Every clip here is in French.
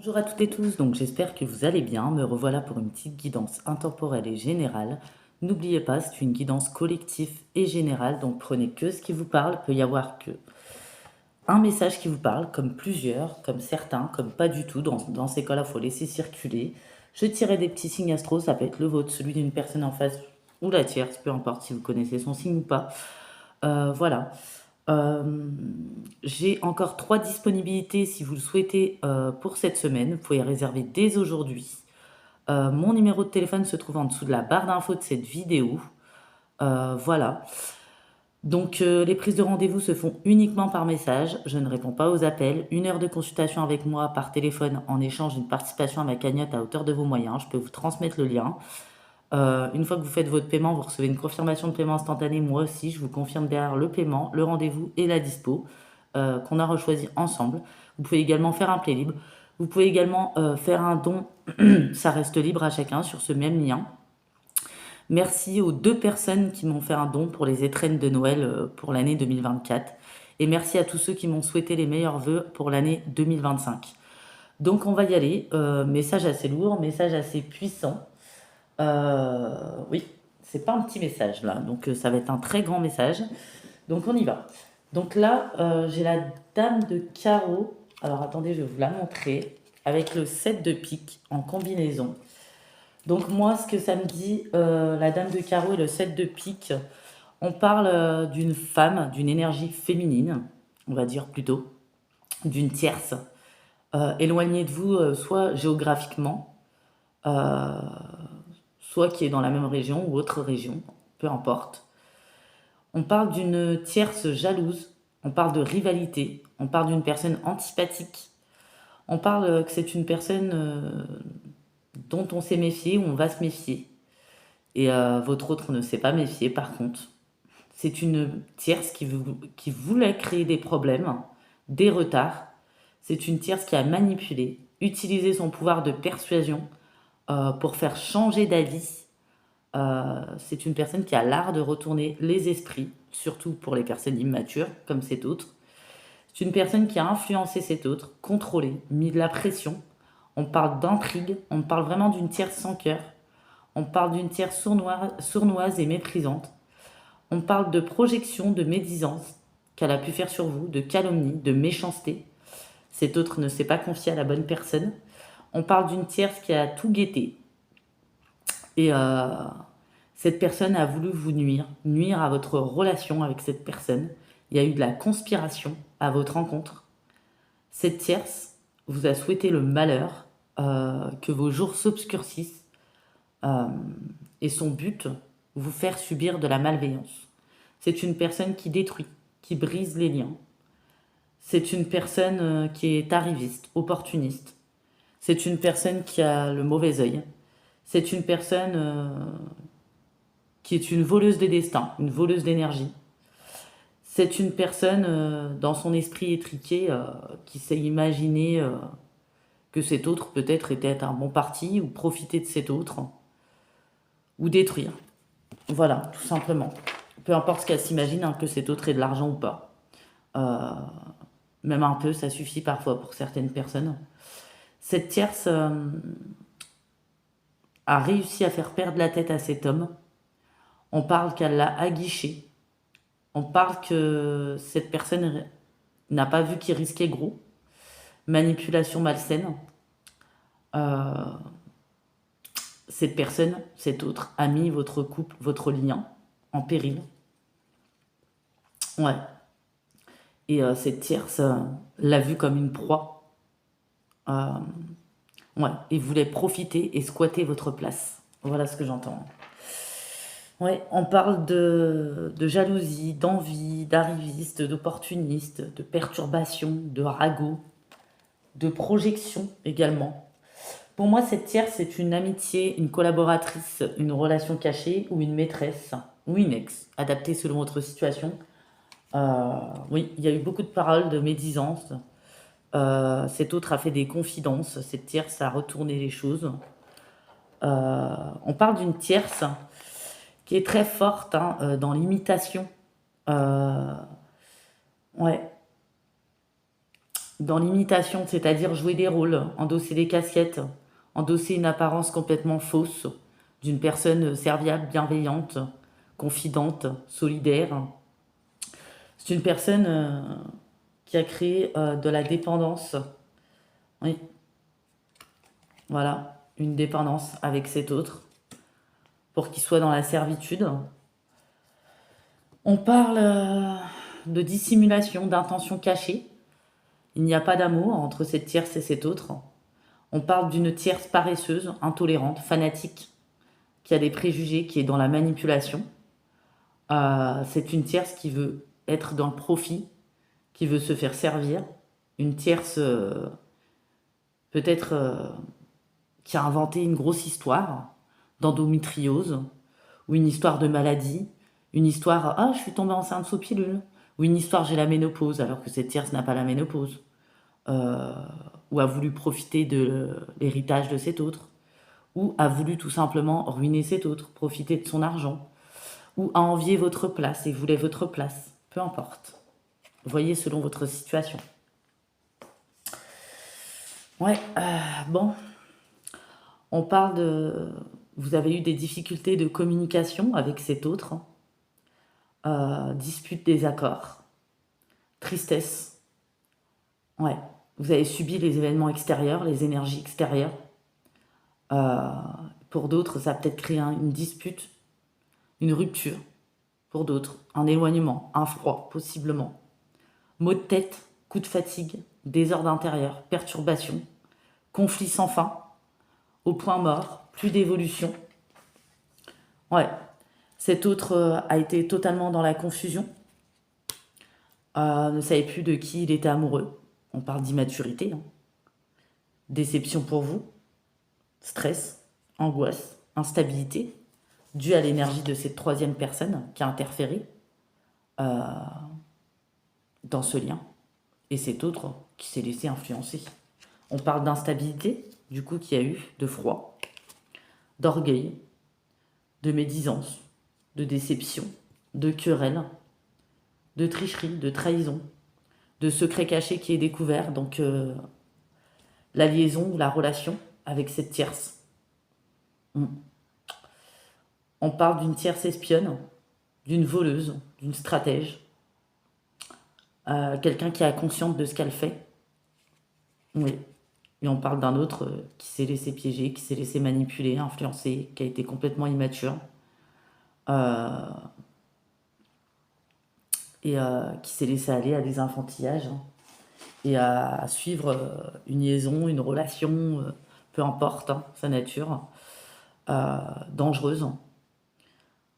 Bonjour à toutes et tous, donc j'espère que vous allez bien. Me revoilà pour une petite guidance intemporelle et générale. N'oubliez pas, c'est une guidance collective et générale, donc prenez que ce qui vous parle. Il peut y avoir que un message qui vous parle, comme plusieurs, comme certains, comme pas du tout. Dans ces cas-là, il faut laisser circuler. Je tirerai des petits signes astro, ça peut être le vôtre, celui d'une personne en face ou la tierce, peu importe si vous connaissez son signe ou pas. Voilà. Euh, j'ai encore 3 disponibilités si vous le souhaitez pour cette semaine. Vous pouvez réserver dès aujourd'hui. Mon numéro de téléphone se trouve en dessous de la barre d'infos de cette vidéo. Voilà. Donc les prises de rendez-vous se font uniquement par message. Je ne réponds pas aux appels. 1 heure de consultation avec moi par téléphone en échange d'une participation à ma cagnotte à hauteur de vos moyens. Je peux vous transmettre le lien. Une fois que vous faites votre paiement, vous recevez une confirmation de paiement instantanée. Moi aussi, je vous confirme derrière le paiement, le rendez-vous et la dispo qu'on a rechoisi ensemble. Vous pouvez également faire un play libre. Vous pouvez également faire un don. Ça reste libre à chacun sur ce même lien. Merci aux 2 personnes qui m'ont fait un don pour les étrennes de Noël pour l'année 2024. Et merci à tous ceux qui m'ont souhaité les meilleurs vœux pour l'année 2025. Donc on va y aller. Message assez lourd, message assez puissant. Oui, c'est pas un petit message là, donc ça va être un très grand message. Donc on y va. Donc là, j'ai la dame de carreau. Alors attendez, je vais vous la montrer. Avec le 7 de pique en combinaison. Donc moi, ce que ça me dit, la dame de carreau et le 7 de pique, on parle d'une femme, d'une énergie féminine, on va dire plutôt, d'une tierce, éloignée de vous, soit géographiquement, euh, soit qui est dans la même région ou autre région, peu importe. On parle d'une tierce jalouse, on parle de rivalité, on parle d'une personne antipathique, on parle que c'est une personne dont on s'est méfié ou on va se méfier. Et votre autre ne s'est pas méfié par contre. C'est une tierce qui voulait créer des problèmes, des retards. C'est une tierce qui a manipulé, utilisé son pouvoir de persuasion pour faire changer d'avis. C'est une personne qui a l'art de retourner les esprits, surtout pour les personnes immatures, comme cet autre. C'est une personne qui a influencé cet autre, contrôlé, mis de la pression. On parle d'intrigue, on parle vraiment d'une tierce sans cœur. On parle d'une tierce sournoise et méprisante. On parle de projection, de médisance qu'elle a pu faire sur vous, de calomnie, de méchanceté. Cet autre ne s'est pas confié à la bonne personne. On parle d'une tierce qui a tout guetté. Et cette personne a voulu vous nuire, nuire à votre relation avec cette personne. Il y a eu de la conspiration à votre rencontre. Cette tierce vous a souhaité le malheur, que vos jours s'obscurcissent, euh, et son but, vous faire subir de la malveillance. C'est une personne qui détruit, qui brise les liens. C'est une personne qui est arriviste, opportuniste. C'est une personne qui a le mauvais œil. C'est une personne qui est une voleuse de destin, une voleuse d'énergie. C'est une personne dans son esprit étriqué qui s'est imaginé que cet autre peut-être était un bon parti ou profiter de cet autre ou détruire. Voilà, tout simplement. Peu importe ce qu'elle s'imagine, hein, que cet autre ait de l'argent ou pas. Euh, Même un peu, ça suffit parfois pour certaines personnes. Cette tierce a réussi à faire perdre la tête à cet homme. On parle qu'elle l'a aguiché. On parle que cette personne n'a pas vu qu'il risquait gros. Manipulation malsaine. Euh, cette personne, cet autre, a mis votre couple, votre lien en péril. Ouais. Et cette tierce l'a vu comme une proie. Euh, ouais. Et voulait profiter et squatter votre place. Voilà ce que j'entends. Ouais, on parle de jalousie, d'envie, d'arriviste, d'opportuniste, de perturbation, de ragot, de projection également. Pour moi, cette tierce, c'est une amitié, une collaboratrice, une relation cachée ou une maîtresse ou une ex, adaptée selon votre situation. Oui, il y a eu beaucoup de paroles de médisance. Cet autre a fait des confidences. Cette tierce a retourné les choses. On parle d'une tierce qui est très forte hein, dans l'imitation. Euh, ouais, dans l'imitation, c'est-à-dire jouer des rôles, endosser des casquettes, endosser une apparence complètement fausse d'une personne serviable, bienveillante, confidente, solidaire. C'est une personne qui a créé de la dépendance. Oui, voilà, une dépendance avec cet autre pour qu'il soit dans la servitude. On parle de dissimulation, d'intention cachée. Il n'y a pas d'amour entre cette tierce et cet autre. On parle d'une tierce paresseuse, intolérante, fanatique, qui a des préjugés, qui est dans la manipulation. C'est une tierce qui veut être dans le profit, qui veut se faire servir. Une tierce, peut-être, qui a inventé une grosse histoire d'endométriose, ou une histoire de maladie, une histoire «Ah, je suis tombée enceinte sous pilule», ou une histoire «J'ai la ménopause», alors que cette tierce n'a pas la ménopause, euh, ou a voulu profiter de l'héritage de cet autre, ou a voulu tout simplement ruiner cet autre, profiter de son argent, ou a envié votre place et voulait votre place, peu importe. Voyez selon votre situation. Ouais, bon, on parle de... Vous avez eu des difficultés de communication avec cet autre, dispute, désaccord, tristesse. Ouais, vous avez subi les événements extérieurs, les énergies extérieures. Euh, pour d'autres, ça a peut-être créé une dispute, une rupture. Pour d'autres, un éloignement, un froid, possiblement. Maux de tête, coup de fatigue, désordre intérieur, perturbation, conflit sans fin, au point mort, plus d'évolution. Ouais, cet autre a été totalement dans la confusion, ne savait plus de qui il était amoureux. On parle d'immaturité, hein. Déception pour vous, stress, angoisse, instabilité, due à l'énergie de cette troisième personne qui a interféré dans ce lien. Et cet autre qui s'est laissé influencer. On parle d'instabilité, du coup, qu'il y a eu, de froid, d'orgueil, de médisance, de déception, de querelle, de tricherie, de trahison, de secret caché qui est découvert, donc la liaison, la relation avec cette tierce. On parle d'une tierce espionne, d'une voleuse, d'une stratège, quelqu'un qui est consciente de ce qu'elle fait. Oui. Et on parle d'un autre qui s'est laissé piéger, qui s'est laissé manipuler, influencer, qui a été complètement immature. Et qui s'est laissé aller à des enfantillages, hein, et à suivre une liaison, une relation, peu importe, hein, sa nature, dangereuse.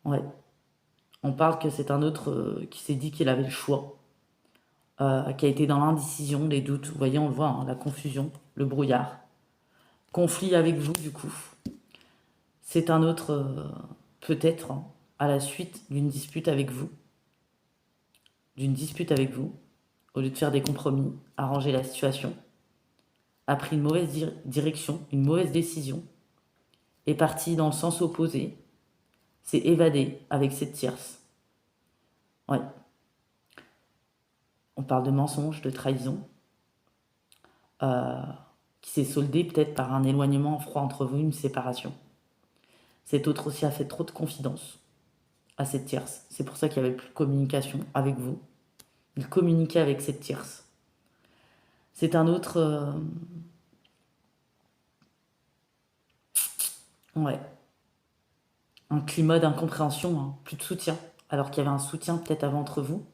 Ouais. On parle que c'est un autre qui s'est dit qu'il avait le choix, qui a été dans l'indécision, les doutes. Vous voyez, on le voit, hein, la confusion, le brouillard. Conflit avec vous, du coup. C'est un autre, peut-être, hein, à la suite d'une dispute avec vous. Au lieu de faire des compromis, arranger la situation, a pris une mauvaise direction, une mauvaise décision, est parti dans le sens opposé, s'est évadé avec cette tierce. Ouais. On parle de mensonge, de trahison, qui s'est soldé peut-être par un éloignement froid entre vous, une séparation. Cet autre aussi a fait trop de confidences à cette tierce. C'est pour ça qu'il n'y avait plus de communication avec vous. Il communiquait avec cette tierce. C'est un autre... ouais. Un climat d'incompréhension, hein, plus de soutien. Alors qu'il y avait un soutien peut-être avant entre vous.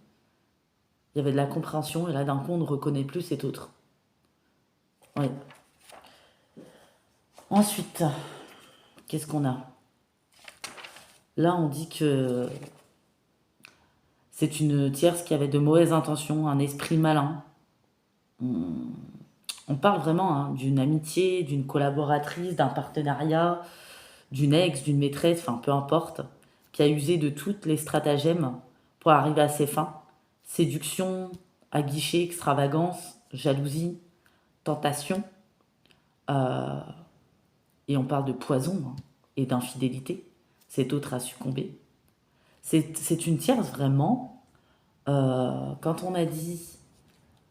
Il y avait de la compréhension et là d'un coup on ne reconnaît plus cet autre. Oui. Ensuite, qu'est-ce qu'on a? Là on dit que c'est une tierce qui avait de mauvaises intentions, un esprit malin. On parle vraiment, hein, d'une amitié, d'une collaboratrice, d'un partenariat, d'une ex, d'une maîtresse, enfin peu importe, qui a usé de toutes les stratagèmes pour arriver à ses fins. Séduction, aguichée, extravagance, jalousie, tentation. Et on parle de poison, hein, et d'infidélité. Cet autre a succombé. C'est une tierce vraiment. Quand on a dit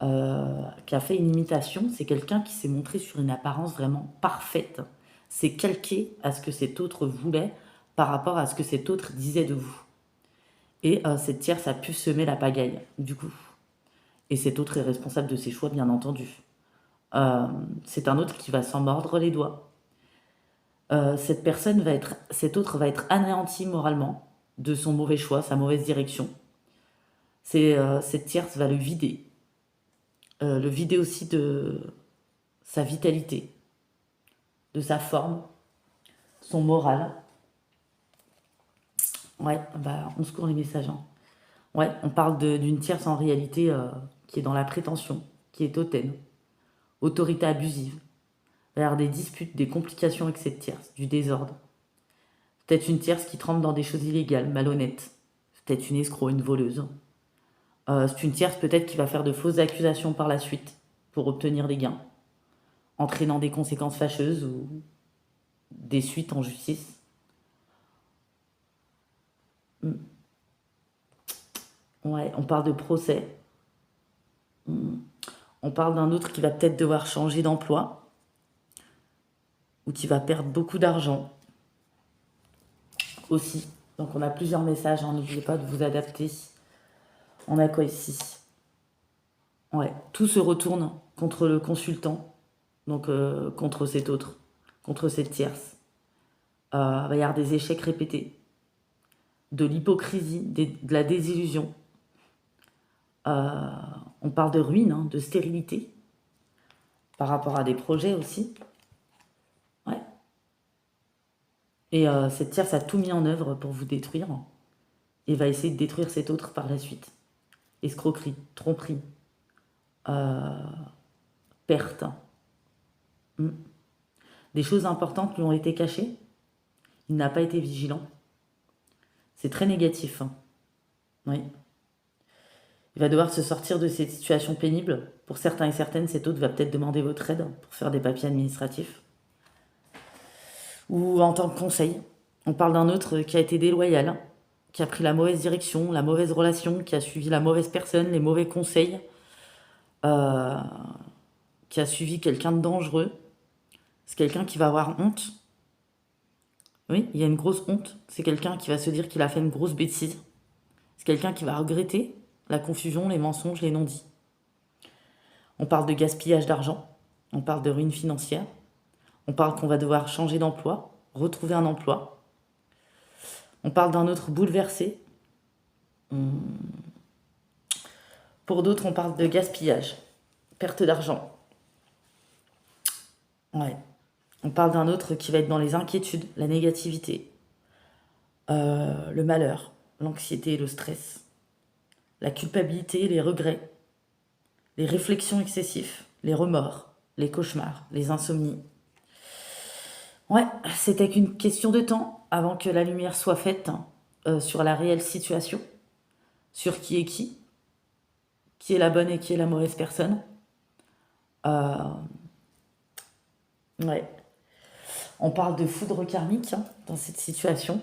qui a fait une imitation, c'est quelqu'un qui s'est montré sur une apparence vraiment parfaite. C'est calqué à ce que cet autre voulait par rapport à ce que cet autre disait de vous. Et cette tierce a pu semer la pagaille, du coup. Et cet autre est responsable de ses choix, bien entendu. C'est un autre qui va s'en mordre les doigts. Cet autre va être anéanti moralement de son mauvais choix, sa mauvaise direction. Cette tierce va le vider aussi de sa vitalité, de sa forme, son moral. Ouais, bah, on secourt les messages, hein. Ouais, on parle d'une tierce en réalité qui est dans la prétention, qui est hautaine, autorité abusive. Il va y avoir des disputes, des complications avec cette tierce, du désordre. Peut-être une tierce qui trempe dans des choses illégales, malhonnêtes. Peut-être une escroc, une voleuse. C'est une tierce peut-être qui va faire de fausses accusations par la suite pour obtenir des gains, entraînant des conséquences fâcheuses ou des suites en justice. Mm. Ouais, on parle de procès. Mm. On parle d'un autre qui va peut-être devoir changer d'emploi ou qui va perdre beaucoup d'argent aussi. Donc on a plusieurs messages, hein, n'oubliez pas de vous adapter. On a quoi ici? Ouais, tout se retourne contre le consultant, donc contre cet autre, contre cette tierce. Il va y avoir des échecs répétés, de l'hypocrisie, de la désillusion. On parle de ruine, hein, de stérilité, par rapport à des projets aussi. Ouais. Et cette tierce a tout mis en œuvre pour vous détruire et va essayer de détruire cet autre par la suite. Escroquerie, tromperie, perte. Des choses importantes lui ont été cachées. Il n'a pas été vigilant. C'est très négatif, hein. Oui. Il va devoir se sortir de cette situation pénible. Pour certains et certaines, cet autre va peut-être demander votre aide pour faire des papiers administratifs. Ou en tant que conseil. On parle d'un autre qui a été déloyal, qui a pris la mauvaise direction, la mauvaise relation, qui a suivi la mauvaise personne, les mauvais conseils, qui a suivi quelqu'un de dangereux. C'est quelqu'un qui va avoir honte. Oui, il y a une grosse honte. C'est quelqu'un qui va se dire qu'il a fait une grosse bêtise. C'est quelqu'un qui va regretter la confusion, les mensonges, les non-dits. On parle de gaspillage d'argent. On parle de ruine financière. On parle qu'on va devoir changer d'emploi, retrouver un emploi. On parle d'un autre bouleversé. Pour d'autres, on parle de gaspillage, perte d'argent. Ouais. On parle d'un autre qui va être dans les inquiétudes, la négativité, le malheur, l'anxiété et le stress, la culpabilité, les regrets, les réflexions excessives, les remords, les cauchemars, les insomnies. Ouais, c'était qu'une question de temps avant que la lumière soit faite sur la réelle situation, sur qui est la bonne et qui est la mauvaise personne. Ouais. On parle de foudre karmique, hein, dans cette situation.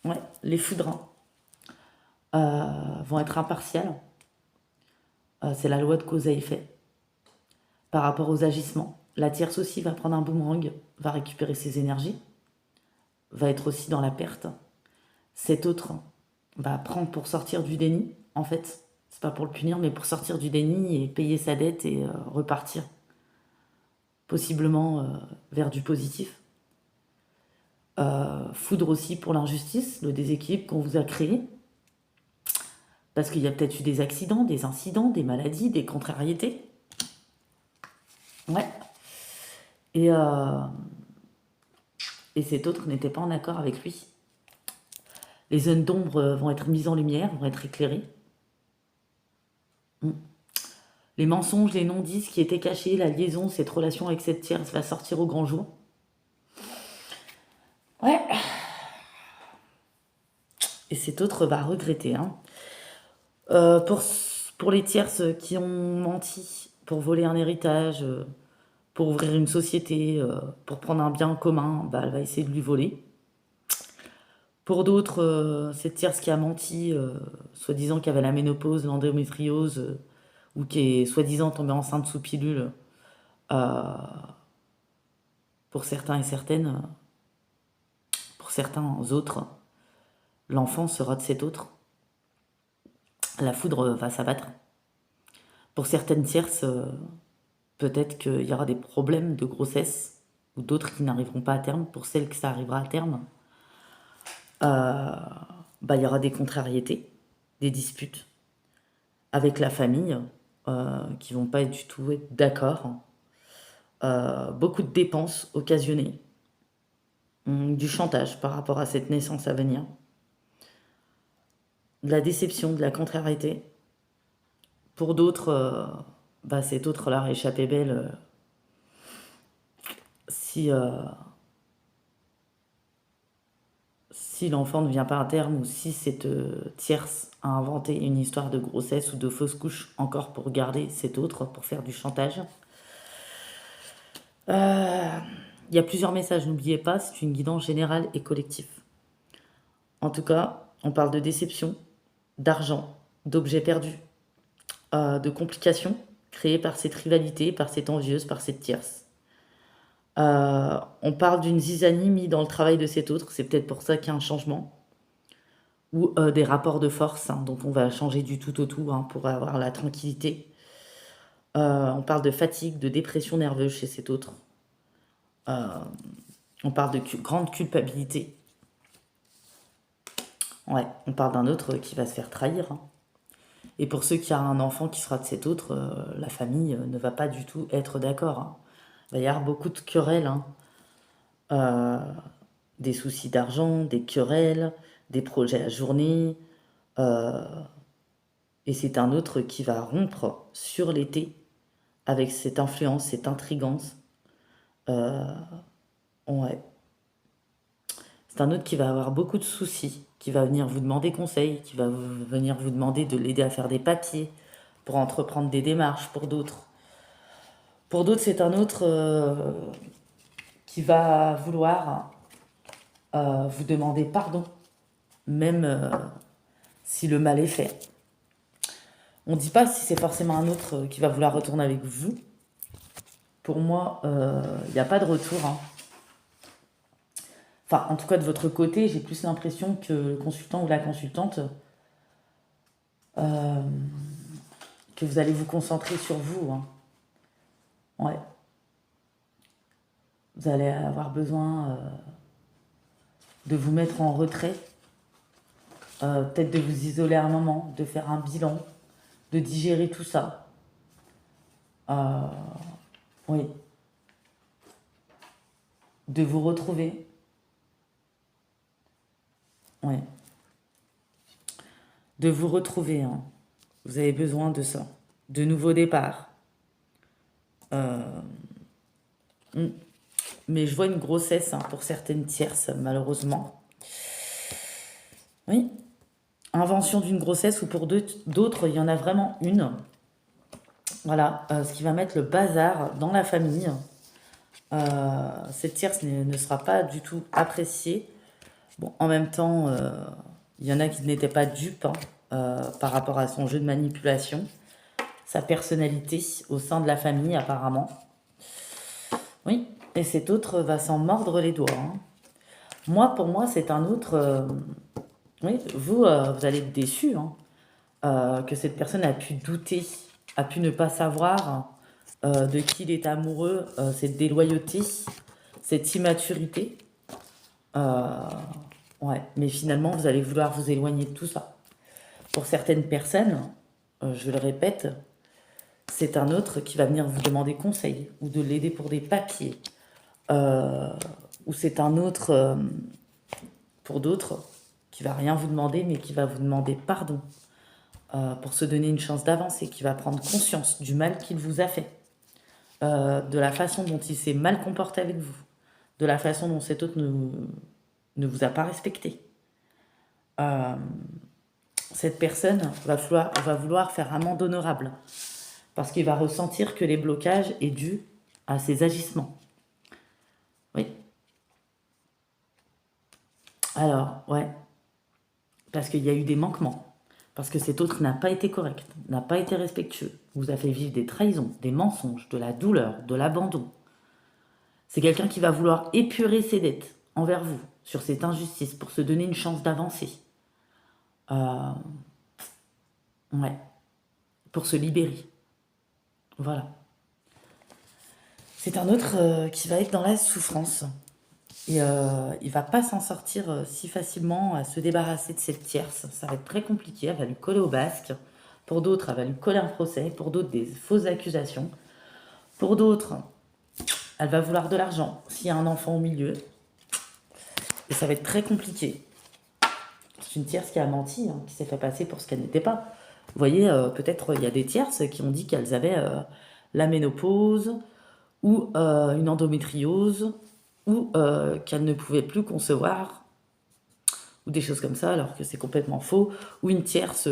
Ouais, les foudres vont être impartiales. C'est la loi de cause à effet par rapport aux agissements. La tierce aussi va prendre un boomerang, va récupérer ses énergies, va être aussi dans la perte. Cet autre va prendre pour sortir du déni, en fait. C'est pas pour le punir, mais pour sortir du déni et payer sa dette et repartir. Possiblement vers du positif. Foudre aussi pour l'injustice, le déséquilibre qu'on vous a créé. Parce qu'il y a peut-être eu des accidents, des incidents, des maladies, des contrariétés. Ouais. Et cet autre n'était pas en accord avec lui. Les zones d'ombre vont être mises en lumière, vont être éclairées. Les mensonges, les non-dits, ce qui était caché, la liaison, cette relation avec cette tierce va sortir au grand jour. Ouais. Et cet autre va regretter, hein. Pour les tierces qui ont menti pour voler un héritage, pour ouvrir une société, pour prendre un bien commun, elle va essayer de lui voler. Pour d'autres, cette tierce qui a menti, soi-disant qu'il y avait la ménopause, l'endométriose, ou qui est soi-disant tombée enceinte sous pilule, euh, pour certains et certaines, pour certains autres, l'enfant sera de cet autre. La foudre va s'abattre. Pour certaines tierces, peut-être qu'il y aura des problèmes de grossesse ou d'autres qui n'arriveront pas à terme. Pour celles que ça arrivera à terme, il y aura des contrariétés, des disputes avec la famille qui vont pas être du tout être d'accord. Beaucoup de dépenses occasionnées, du chantage par rapport à cette naissance à venir, de la déception, de la contrariété. Pour d'autres, cet autre leur échappée belle si, si l'enfant ne vient pas à terme ou si cette tierce a inventé une histoire de grossesse ou de fausse couche encore pour garder cet autre, pour faire du chantage. Il y a plusieurs messages, n'oubliez pas, c'est une guidance générale et collective. En tout cas, on parle de déception, d'argent, d'objets perdus, de complications créées par cette rivalité, par cette envieuse, par cette tierce. On parle d'une zizanie mise dans le travail de cet autre, c'est peut-être pour ça qu'il y a un changement. Ou des rapports de force, donc on va changer du tout au tout pour avoir la tranquillité. On parle de fatigue, de dépression nerveuse chez cet autre. On parle de grande culpabilité. Ouais, on parle d'un autre qui va se faire trahir. Et pour ceux qui ont un enfant qui sera de cet autre, la famille ne va pas du tout être d'accord. Il va y avoir beaucoup de querelles. Des soucis d'argent, des querelles, des projets à journée. Et c'est un autre qui va rompre sur l'été avec cette influence, cette intrigance. Ouais. C'est un autre qui va avoir beaucoup de soucis, qui va venir vous demander conseil, qui va venir vous demander de l'aider à faire des papiers pour entreprendre des démarches pour d'autres. Pour d'autres, c'est un autre qui va vouloir vous demander pardon, même si le mal est fait. On ne dit pas si c'est forcément un autre qui va vouloir retourner avec vous. Pour moi, il n'y a pas de retour. Enfin, en tout cas, de votre côté, j'ai plus l'impression que le consultant ou la consultante, que vous allez vous concentrer sur vous. Ouais. Vous allez avoir besoin de vous mettre en retrait, peut-être de vous isoler un moment, de faire un bilan, de digérer tout ça. Oui. De vous retrouver. Oui. De vous retrouver. Vous avez besoin de ça. De nouveaux départs. Mais je vois une grossesse pour certaines tierces, malheureusement. Oui. Invention d'une grossesse ou pour d'autres, il y en a vraiment une. Voilà, ce qui va mettre le bazar dans la famille. Cette tierce ne sera pas du tout appréciée. Bon, en même temps, il y en a qui n'étaient pas dupes par rapport à son jeu de manipulation, sa personnalité au sein de la famille apparemment. Oui, et cet autre va s'en mordre les doigts. Moi, pour moi, c'est un autre... oui, vous allez être déçus que cette personne a pu douter, a pu ne pas savoir de qui il est amoureux, cette déloyauté, cette immaturité. Ouais, mais finalement, vous allez vouloir vous éloigner de tout ça. Pour certaines personnes, je le répète, c'est un autre qui va venir vous demander conseil ou de l'aider pour des papiers. Ou c'est un autre, pour d'autres, qui va rien vous demander, mais qui va vous demander pardon pour se donner une chance d'avancer, qui va prendre conscience du mal qu'il vous a fait, de la façon dont il s'est mal comporté avec vous, de la façon dont cet autre ne vous a pas respecté. Cette personne va vouloir faire amende honorable parce qu'il va ressentir que les blocages est dû à ses agissements. Oui. Alors, ouais. Parce qu'il y a eu des manquements. Parce que cet autre n'a pas été correct, n'a pas été respectueux, vous a fait vivre des trahisons, des mensonges, de la douleur, de l'abandon. C'est quelqu'un qui va vouloir épurer ses dettes envers vous sur cette injustice pour se donner une chance d'avancer. Euh, ouais, pour se libérer. Voilà. C'est un autre qui va être dans la souffrance. Et il va pas s'en sortir si facilement à se débarrasser de cette tierce. Ça va être très compliqué. Elle va lui coller au basque. Pour d'autres, elle va lui coller un procès. Pour d'autres, des fausses accusations. Pour d'autres, elle va vouloir de l'argent s'il y a un enfant au milieu. Et ça va être très compliqué. C'est une tierce qui a menti, hein, qui s'est fait passer pour ce qu'elle n'était pas. Vous voyez, peut-être il y a des tierces qui ont dit qu'elles avaient la ménopause ou une endométriose ou qu'elles ne pouvaient plus concevoir ou des choses comme ça alors que c'est complètement faux, ou une tierce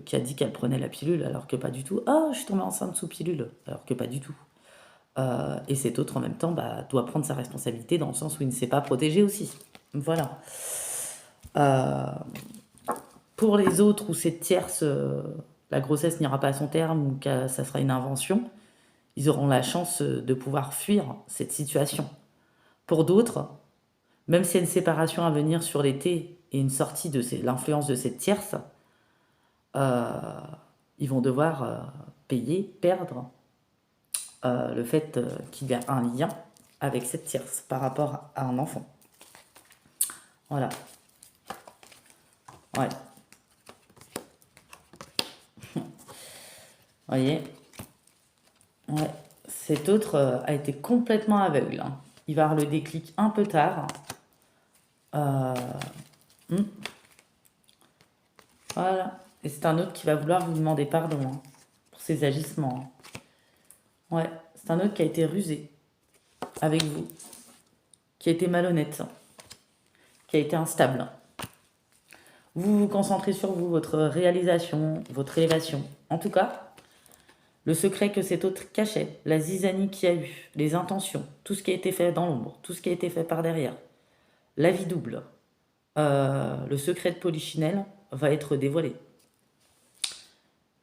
qui a dit qu'elle prenait la pilule alors que pas du tout. Ah, je suis tombée enceinte sous pilule alors que pas du tout. Et cet autre en même temps doit prendre sa responsabilité dans le sens où il ne s'est pas protégé aussi. Voilà. Euh, pour les autres où cette tierce, la grossesse n'ira pas à son terme ou que ça sera une invention, ils auront la chance de pouvoir fuir cette situation. Pour d'autres, même s'il y a une séparation à venir sur l'été et une sortie de l'influence de cette tierce, euh, ils vont devoir payer, perdre le fait qu'il y a un lien avec cette tierce par rapport à un enfant. Voilà. Ouais. Vous voyez. Ouais. Cet autre a été complètement aveugle, hein. Il va avoir le déclic un peu tard. Hmm. Voilà. Et c'est un autre qui va vouloir vous demander pardon, hein, pour ses agissements, hein. Ouais. C'est un autre qui a été rusé avec vous, qui a été malhonnête, qui a été instable. Vous vous concentrez sur vous, votre réalisation, votre élévation. En tout cas, le secret que cet autre cachait, la zizanie qu'il y a eu, les intentions, tout ce qui a été fait dans l'ombre, tout ce qui a été fait par derrière, la vie double, le secret de Polichinelle va être dévoilé.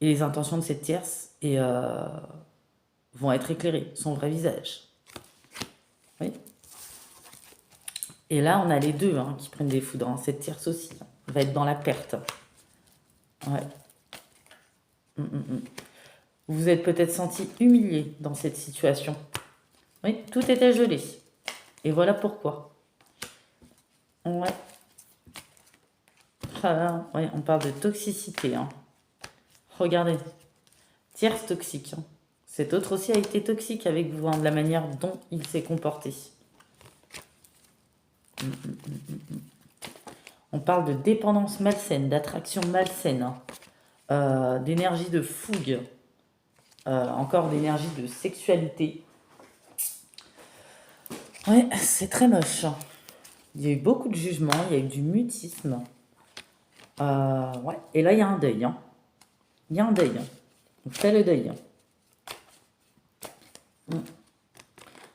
Et les intentions de cette tierce vont être éclairées, son vrai visage. Oui. Et là, on a les deux qui prennent des foudres, hein. Cette tierce aussi va être dans la perte. Ouais. Vous vous êtes peut-être senti humilié dans cette situation. Oui, tout était gelé. Et voilà pourquoi. Ouais. Ah là, ouais, on parle de toxicité, hein. Regardez. Tierce toxique, hein. Cet autre aussi a été toxique avec vous, hein, de la manière dont il s'est comporté. On parle de dépendance malsaine, d'attraction malsaine, hein, d'énergie de fougue, encore d'énergie de sexualité. Ouais, c'est très moche. Il y a eu beaucoup de jugements, il y a eu du mutisme. Ouais. Et là, il y a un deuil, hein. Il y a un deuil, hein. On fait le deuil, hein.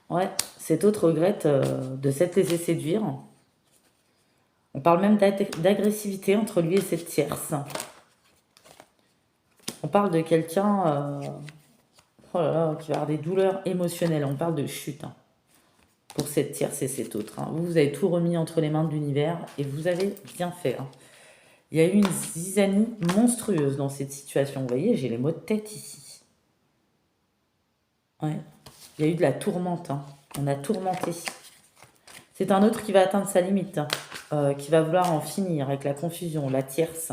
Ouais, cet autre regrette de s'être laissé séduire. On parle même d'agressivité entre lui et cette tierce. On parle de quelqu'un oh là là, qui va avoir des douleurs émotionnelles. On parle de chute, hein, pour cette tierce et cet autre, hein. Vous avez tout remis entre les mains de l'univers et vous avez bien fait, hein. Il y a eu une zizanie monstrueuse dans cette situation. Vous voyez, j'ai les maux de tête ici. Ouais. Il y a eu de la tourmente, hein. On a tourmenté. C'est un autre qui va atteindre sa limite, hein, qui va vouloir en finir avec la confusion, la tierce.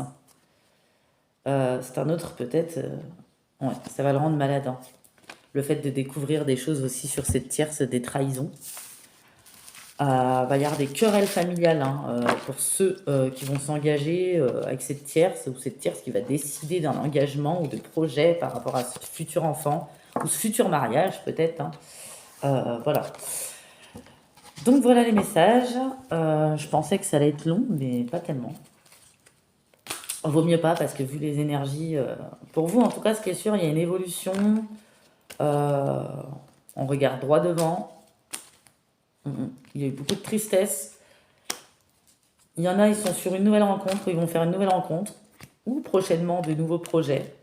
C'est un autre peut-être... ouais, ça va le rendre malade, hein. Le fait de découvrir des choses aussi sur cette tierce, des trahisons. Va y avoir des querelles familiales, hein, pour ceux qui vont s'engager avec cette tierce, ou cette tierce qui va décider d'un engagement ou de projet par rapport à ce futur enfant, ou ce futur mariage peut-être, hein. Voilà. Donc voilà les messages. Je pensais que ça allait être long, mais pas tellement. Vaut mieux pas, parce que vu les énergies... pour vous, en tout cas, ce qui est sûr, il y a une évolution. On regarde droit devant. Il y a eu beaucoup de tristesse. Il y en a, ils sont sur une nouvelle rencontre, ils vont faire une nouvelle rencontre. ou prochainement de nouveaux projets.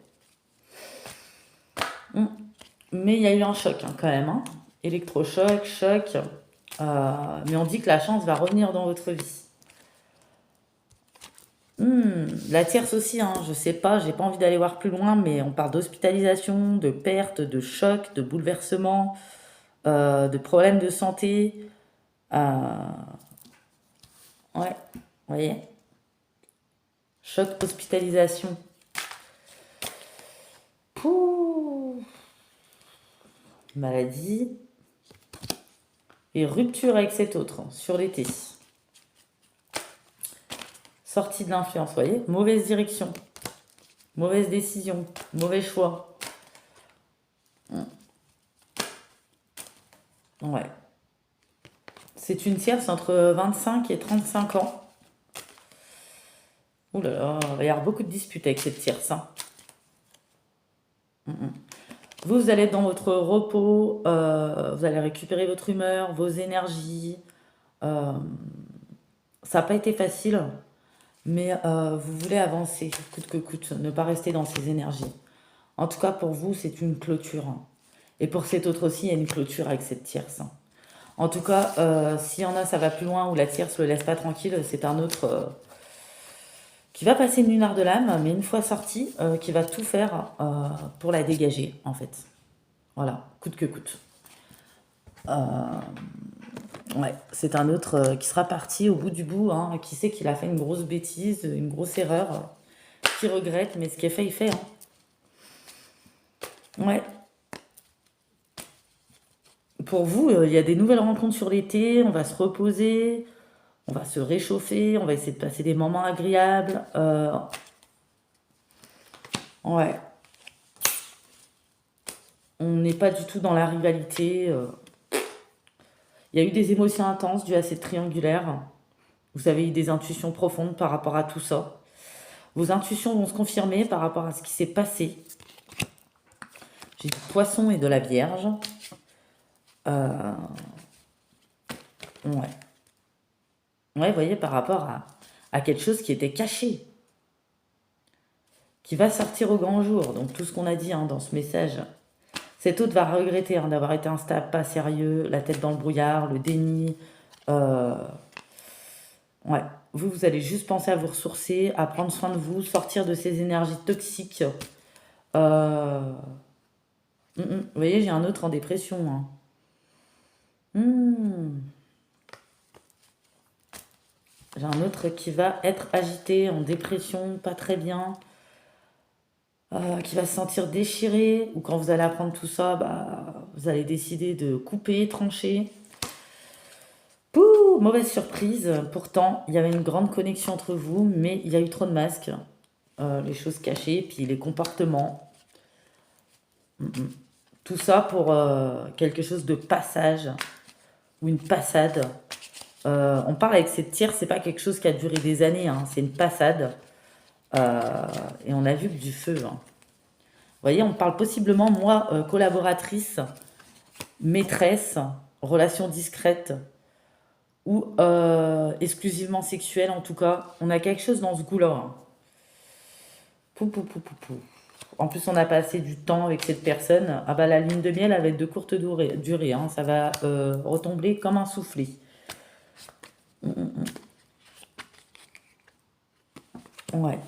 Mais il y a eu un choc hein, quand même. Hein. Électrochoc, choc. Mais on dit que la chance va revenir dans votre vie. La tierce aussi, hein, je sais pas, j'ai pas envie d'aller voir plus loin, mais on parle d'hospitalisation, de perte, de choc, de bouleversement, de problèmes de santé. Euh, ouais, vous voyez, choc, hospitalisation. Pouh, maladie et rupture avec cet autre hein, sur l'été. Sortie de l'influence, vous voyez, mauvaise direction, mauvaise décision, mauvais choix. Ouais. C'est une tierce entre 25 et 35 ans. Ouh là là, il va y avoir beaucoup de disputes avec cette tierce. Hein. Vous allez être dans votre repos, vous allez récupérer votre humeur, vos énergies. Euh, ça n'a pas été facile, mais vous voulez avancer, coûte que coûte, ne pas rester dans ces énergies. En tout cas, pour vous, c'est une clôture. Hein. Et pour cet autre aussi, il y a une clôture avec cette tierce. Hein. En tout cas, s'il y en a, ça va plus loin, ou la tierce le laisse pas tranquille, c'est un autre qui va passer une lunar de l'âme, mais une fois sorti, qui va tout faire pour la dégager, en fait. Voilà, coûte que coûte. Ouais, c'est un autre qui sera parti au bout du bout, hein, qui sait qu'il a fait une grosse bêtise, une grosse erreur, qui regrette, mais ce qui est fait, il fait. Hein. Ouais. Pour vous, il y a des nouvelles rencontres sur l'été, on va se reposer, on va se réchauffer, on va essayer de passer des moments agréables. Ouais, on n'est pas du tout dans la rivalité. Il y a eu des émotions intenses dues à cette triangulaire. Vous avez eu des intuitions profondes par rapport à tout ça. Vos intuitions vont se confirmer par rapport à ce qui s'est passé. J'ai du poisson et de la vierge. Ouais. Ouais, vous voyez, par rapport à quelque chose qui était caché, qui va sortir au grand jour. Donc tout ce qu'on a dit hein, dans ce message, cet autre va regretter hein, d'avoir été instable, pas sérieux, la tête dans le brouillard, le déni. Ouais, vous allez juste penser à vous ressourcer, à prendre soin de vous, sortir de ces énergies toxiques. Vous voyez, j'ai un autre en dépression. Hein. J'ai un autre qui va être agité, en dépression, pas très bien, qui va se sentir déchiré, ou quand vous allez apprendre tout ça, bah, vous allez décider de couper, trancher. Pouh, mauvaise surprise. Pourtant, il y avait une grande connexion entre vous, mais il y a eu trop de masques, les choses cachées, puis les comportements. Tout ça pour quelque chose de passage ou une passade. On parle avec cette tierce, c'est pas quelque chose qui a duré des années, hein, c'est une passade. Et on a vu que du feu. Hein. Vous voyez, on parle possiblement, moi, collaboratrice, maîtresse, relation discrète, ou exclusivement sexuelle en tout cas. On a quelque chose dans ce goût-là. Hein. Pou, pou, pou, pou, pou. En plus, on a passé du temps avec cette personne. Ah bah la lune de miel avec de courtes durées. Hein. Ça va retomber comme un soufflet. Ouais.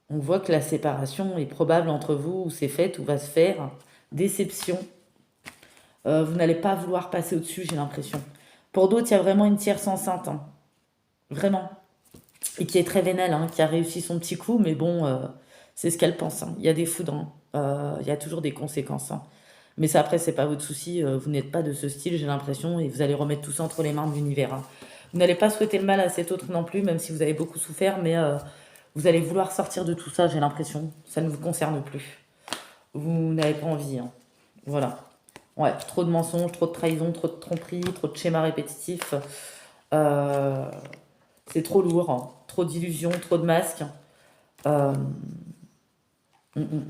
On voit que la séparation est probable entre vous, ou c'est fait, ou va se faire. Déception. Vous n'allez pas vouloir passer au-dessus, j'ai l'impression. Pour d'autres, il y a vraiment une tierce enceinte. Hein. Vraiment. Et qui est très vénale, hein, qui a réussi son petit coup, mais bon, c'est ce qu'elle pense. Hein. Il y a des foudres, hein. Il y a toujours des conséquences. Hein. Mais ça, après, c'est pas votre souci. Vous n'êtes pas de ce style, j'ai l'impression, et vous allez remettre tout ça entre les mains de l'univers. Hein. Vous n'allez pas souhaiter le mal à cet autre non plus, même si vous avez beaucoup souffert, mais vous allez vouloir sortir de tout ça, j'ai l'impression. Ça ne vous concerne plus. Vous n'avez pas envie. Hein. Voilà. Ouais, trop de mensonges, trop de trahison, trop de tromperies, trop de schémas répétitifs. Euh, c'est trop lourd. Hein. Trop d'illusions, trop de masques. Euh, mm, mm.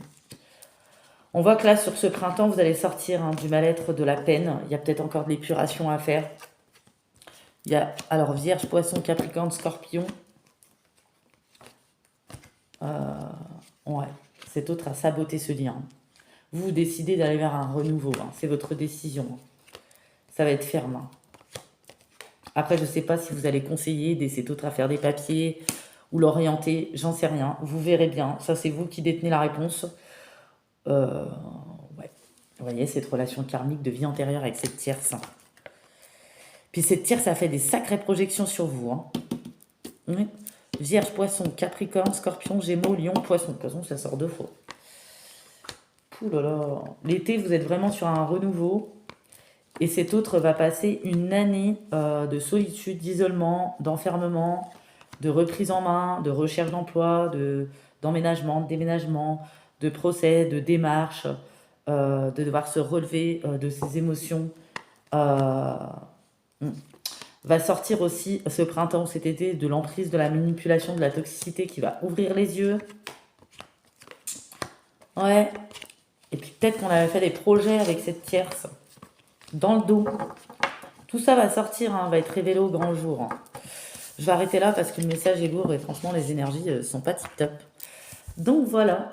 On voit que là, sur ce printemps, vous allez sortir hein, du mal-être, de la peine. Il y a peut-être encore de l'épuration à faire. Il y a alors Vierge, Poisson, Capricorne, Scorpion. Ouais, cet autre a saboté ce lien. Vous décidez d'aller vers un renouveau, hein, c'est votre décision. Ça va être ferme. Hein. Après, je ne sais pas si vous allez conseiller, aider cet autre à faire des papiers ou l'orienter, j'en sais rien. Vous verrez bien, ça c'est vous qui détenez la réponse. Ouais. Vous voyez, cette relation karmique de vie antérieure avec cette tierce. Puis cette tierce, ça fait des sacrées projections sur vous. Hein. Oui. Vierge, Poisson, Capricorne, Scorpion, Gémeaux, Lion, Poisson. Poisson, ça sort 2 fois. Pouh là là. L'été, vous êtes vraiment sur un renouveau. Et cet autre va passer une année de solitude, d'isolement, d'enfermement, de reprise en main, de recherche d'emploi, d'emménagement, de déménagement, de procès, de démarche, de devoir se relever de ses émotions. Va sortir aussi ce printemps ou cet été de l'emprise, de la manipulation, de la toxicité qui va ouvrir les yeux. Ouais. Et puis peut-être qu'on avait fait des projets avec cette tierce dans le dos. Tout ça va sortir, hein, va être révélé au grand jour. Hein. Je vais arrêter là parce que le message est lourd et franchement les énergies sont pas tip top. Donc voilà,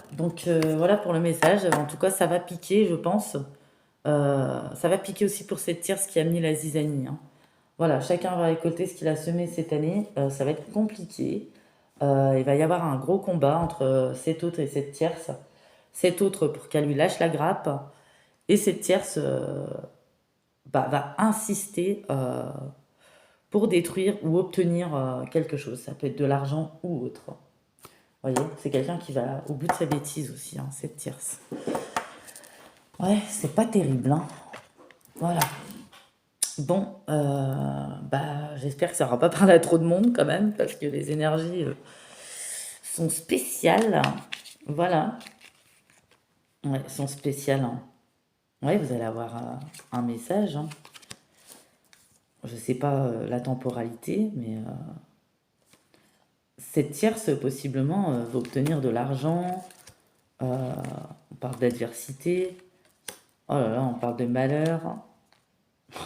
voilà pour le message. En tout cas, ça va piquer, je pense. Ça va piquer aussi pour cette tierce qui a mis la zizanie. Hein. Voilà, chacun va récolter ce qu'il a semé cette année. Ça va être compliqué. Il va y avoir un gros combat entre cet autre et cette tierce. Cet autre pour qu'elle lui lâche la grappe. Et cette tierce va insister pour détruire ou obtenir quelque chose. Ça peut être de l'argent ou autre. Vous voyez, c'est quelqu'un qui va au bout de sa bêtise aussi, hein, cette tierce. Ouais, c'est pas terrible. Hein. Voilà. Bon, j'espère que ça aura pas parlé à trop de monde quand même, parce que les énergies sont spéciales. Voilà. Ouais, sont spéciales. Hein. Ouais, vous allez avoir un message. Hein. Je sais pas la temporalité, mais cette tierce, possiblement, va obtenir de l'argent. On parle d'adversité. Oh là là, on parle de malheur.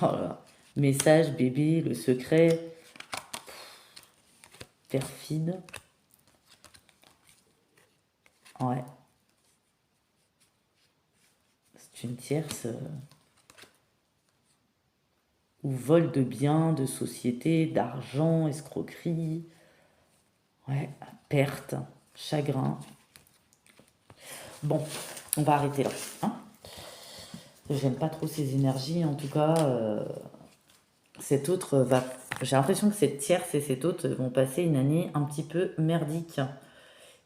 Oh là là. Message, bébé, le secret. Perfide. Ouais. C'est une tierce ou vol de biens, de société, d'argent, escroquerie. Ouais, perte, chagrin. Bon, on va arrêter là. Hein. J'aime pas trop ces énergies, en tout cas. Cet autre va... J'ai l'impression que cette tierce et cet autre vont passer une année un petit peu merdique.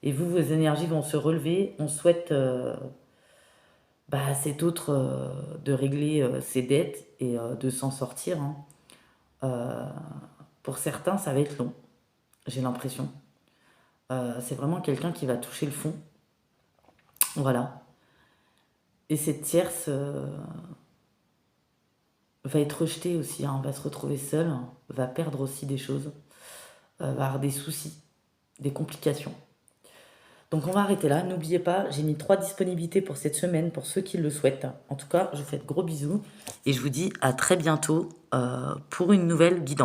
Et vous, vos énergies vont se relever. On souhaite cet autre de régler ses dettes et de s'en sortir. Hein. Pour certains, ça va être long. J'ai l'impression. C'est vraiment quelqu'un qui va toucher le fond. Voilà. Et cette tierce va être rejetée aussi, hein, va se retrouver seule, va perdre aussi des choses, va avoir des soucis, des complications. Donc on va arrêter là. N'oubliez pas, j'ai mis 3 disponibilités pour cette semaine, pour ceux qui le souhaitent. En tout cas, je vous fais de gros bisous et je vous dis à très bientôt pour une nouvelle guidance.